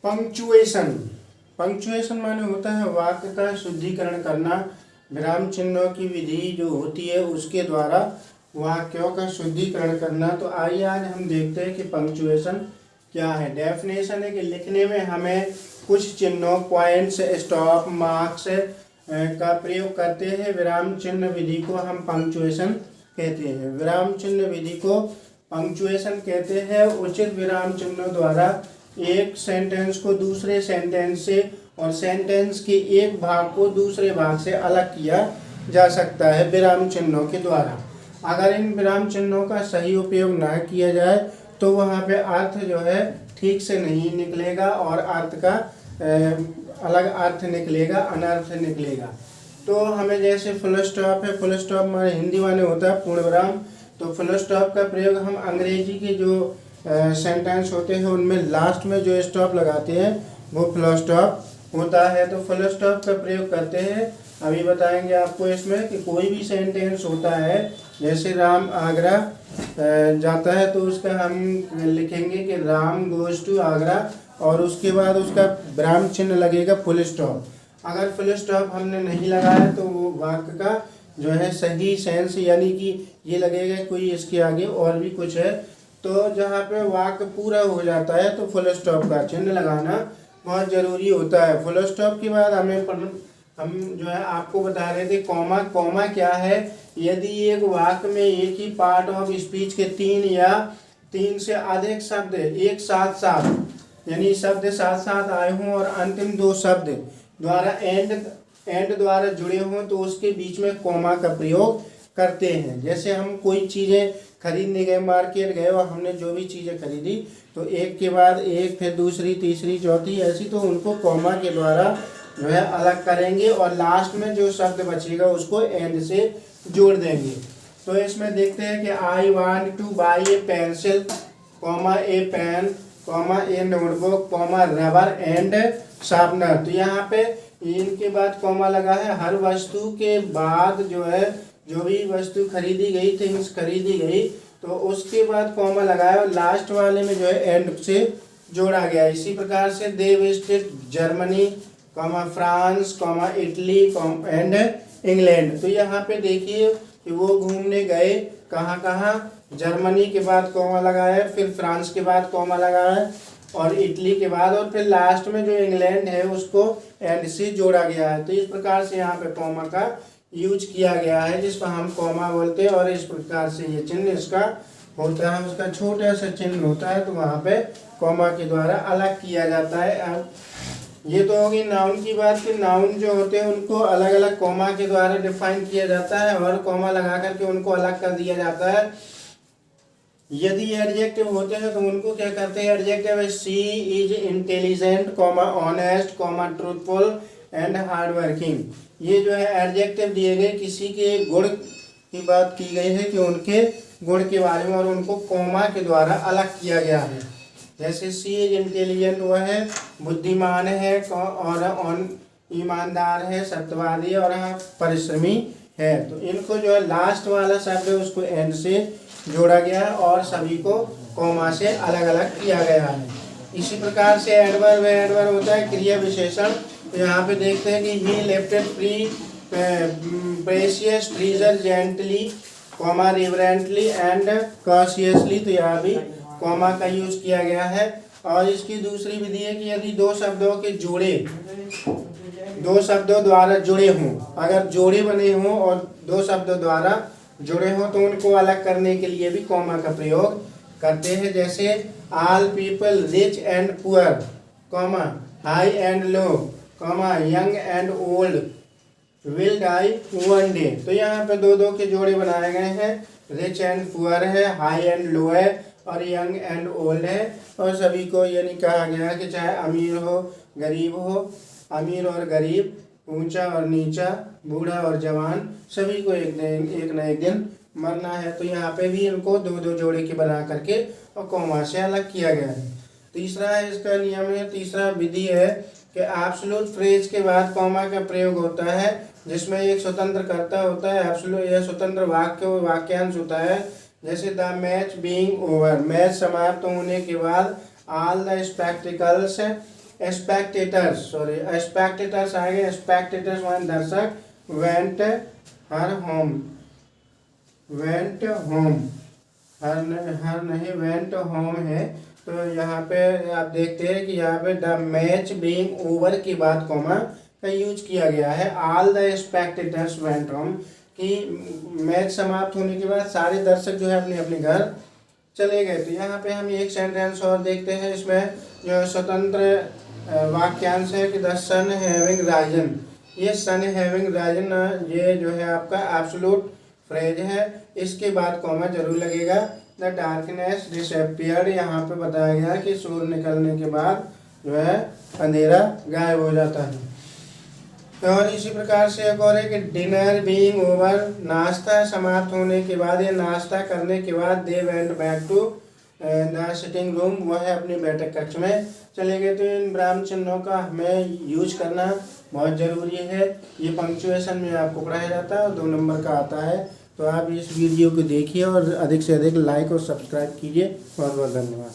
Punctuation. Punctuation माने होता है वाक्य का शुद्धिकरण करना। विराम चिन्हों की विधि जो होती है उसके द्वारा वाक्यों का शुद्धिकरण करना। तो आइए आज हम देखते हैं कि पंक्चुएशन क्या है। डेफिनेशन है कि लिखने में हमें कुछ चिन्हों पॉइंट्स, स्टॉप, मार्क्स का प्रयोग करते हैं। विराम चिन्ह विधि को हम पंक्चुएशन कहते हैं। विराम चिन्ह विधि को पंक्चुएशन कहते हैं। उचित विराम चिन्हों द्वारा एक सेंटेंस को दूसरे सेंटेंस से और सेंटेंस के एक भाग को दूसरे भाग से अलग किया जा सकता है विराम चिन्हों के द्वारा। अगर इन विराम चिन्हों का सही उपयोग ना किया जाए तो वहाँ पे अर्थ जो है ठीक से नहीं निकलेगा और अर्थ का अलग अर्थ निकलेगा, अनर्थ निकलेगा। तो हमें जैसे फुल स्टॉप है, फुल स्टॉप हमारे हिंदी माने होता है पूर्ण विराम। तो फुल स्टॉप का प्रयोग हम अंग्रेजी के जो सेंटेंस होते हैं उनमें लास्ट में जो स्टॉप लगाते हैं वो फुल स्टॉप होता है। तो फुल स्टॉप का प्रयोग करते हैं। अभी बताएंगे आपको इसमें कि कोई भी सेंटेंस होता है, जैसे राम आगरा जाता है तो उसका हम लिखेंगे कि राम गोज टू आगरा और उसके बाद उसका विराम चिन्ह लगेगा फुल स्टॉप। अगर फुल स्टॉप हमने नहीं लगाया तो वो वाक्य का जो है सही सेंस, यानी कि ये लगेगा कोई इसके आगे और भी कुछ है। तो जहाँ पे वाक्य पूरा हो जाता है तो फुल स्टॉप का चिन्ह लगाना बहुत ज़रूरी होता है। फुल स्टॉप के बाद हम जो है आपको बता रहे थे कॉमा। कॉमा क्या है? यदि एक वाक्य में एक ही पार्ट ऑफ स्पीच के तीन या तीन से अधिक शब्द एक साथ यानी शब्द साथ साथ आए हों और अंतिम दो शब्द द्वारा एंड द्वारा जुड़े हों तो उसके बीच में कॉमा का प्रयोग करते हैं। जैसे हम कोई चीज़ें खरीदने गए, मार्केट गए और हमने जो भी चीज़ें खरीदी तो एक के बाद एक, फिर दूसरी, तीसरी, चौथी, ऐसी, तो उनको कॉमा के द्वारा जो है अलग करेंगे और लास्ट में जो शब्द बचेगा उसको एंड से जोड़ देंगे। तो इसमें देखते हैं कि I want to buy a pencil, comma a pen, comma a notebook, comma rubber and sharpener. तो यहाँ पे इनके बाद कॉमा लगा है। हर वस्तु के बाद जो है जो भी वस्तु खरीदी गई, थिंग्स खरीदी गई, तो उसके बाद कॉमा लगाया और लास्ट वाले में जो है एंड से जोड़ा गया। इसी प्रकार से they visited Germany, comma France, comma Italy and England. तो यहाँ पे देखिए कि वो घूमने गए कहाँ कहाँ, जर्मनी के बाद कॉमा लगाया, फिर फ्रांस के बाद कॉमा लगाया और इटली के बाद, और फिर लास्ट में जो इंग्लैंड है उसको एंड से जोड़ा गया है। तो इस प्रकार से यहाँ पे कॉमा का यूज किया गया है जिसको हम कॉमा बोलते हैं। और इस प्रकार से ये चिन्ह इसका होता है, उसका छोटा सा चिन्ह होता है तो वहाँ पे कॉमा के द्वारा अलग किया जाता है। अब ये तो होगी नाउन की बात कि नाउन जो होते हैं उनको अलग अलग कॉमा के द्वारा डिफाइन किया जाता है और कॉमा लगा करके उनको अलग कर दिया जाता है। यदि एडजेक्टिव होते हैं तो उनको क्या करते हैं? Adjective she is intelligent, comma honest, comma truthful and hard working. ये जो है एडजेक्टिव दिए गए किसी के गुण की बात की गई है कि उनके गुण के बारे में और उनको कॉमा के द्वारा अलग किया गया है। जैसे सी इज इंटेलिजेंट, वह है बुद्धिमान है, और ईमानदार है, सत्यवादी और परिश्रमी है। तो इनको जो है लास्ट वाला शब्द है उसको एंड से जोड़ा गया है और सभी को कॉमा से अलग अलग किया गया है। इसी प्रकार से एडवर्ब होता है क्रिया विशेषण। तो यहाँ पे देखते हैं कि he lifted free precious treasure gently, comma reverently and cautiously. तो यहाँ भी कॉमा का यूज किया गया है। और इसकी दूसरी विधि है कि यदि दो शब्दों के जोड़े दो शब्दों द्वारा जुड़े हों, अगर जोड़े बने हों और दो शब्दों द्वारा जुड़े हों तो उनको अलग करने के लिए भी कॉमा का प्रयोग करते हैं। जैसे all people rich and poor, comma high and low, comma young and old will die one day. तो यहाँ पे दो दो के जोड़े बनाए गए हैं। रिच एंड पुअर है, हाई एंड लो है और यंग एंड ओल्ड है। और सभी को ये नहीं कहा गया कि चाहे अमीर हो गरीब हो, अमीर और गरीब, ऊंचा और नीचा, बूढ़ा और जवान, सभी को एक न एक दिन मरना है। तो यहाँ पे भी इनको दो दो जोड़े के बना करके और कॉमा से अलग किया गया है। तीसरा इसका नियम है, तीसरा विधि है कि एब्सोल्यूट फ्रेज के बाद कॉमा का प्रयोग होता है जिसमें एक स्वतंत्र कर्ता होता है। एब्सोल्यूट यह स्वतंत्र वाक्यांश होता है। जैसे the match being over, match समाप्त होने के बाद, ऑल द स्पेक्टिकल्स स्पेक्टेटर्स आएंगे, स्पेक्टेटर्स माने दर्शक, वेंट हर होम, वेंट होम, हर नहीं वेंट होम है। तो यहाँ पे आप देखते हैं कि यहाँ पे द मैच बीइंग ओवर के बाद कॉमा का यूज किया गया है। All the spectators went home, कि मैच समाप्त होने के बाद सारे दर्शक जो है अपने अपने घर चले गए। तो यहाँ पे हम एक सेंटेंस और देखते हैं, इसमें जो स्वतंत्र वाक्यांश है कि द सन हैविंग राइजन। ये सन हैविंग राइजन ये जो है आपका एब्सोल्यूट फ्रेज है, इसके बाद कॉमा जरूर लगेगा। द डार्कनेस डिसअपियर्ड, यहाँ पे बताया गया कि सूर्य निकलने के बाद जो है अंधेरा गायब हो जाता है। और इसी प्रकार से एक और है कि डिनर बीइंग ओवर, नाश्ता समाप्त होने के बाद या नाश्ता करने के बाद they went back to the sitting room, वह है अपनी बैठक कक्ष में चले गए। तो इन विराम चिन्हों का हमें यूज करना बहुत ज़रूरी है। ये पंक्चुएशन में आपको पढ़ाया जाता है और 2 नंबर का आता है। तो आप इस वीडियो को देखिए और अधिक से अधिक लाइक और सब्सक्राइब कीजिए। बहुत बहुत धन्यवाद।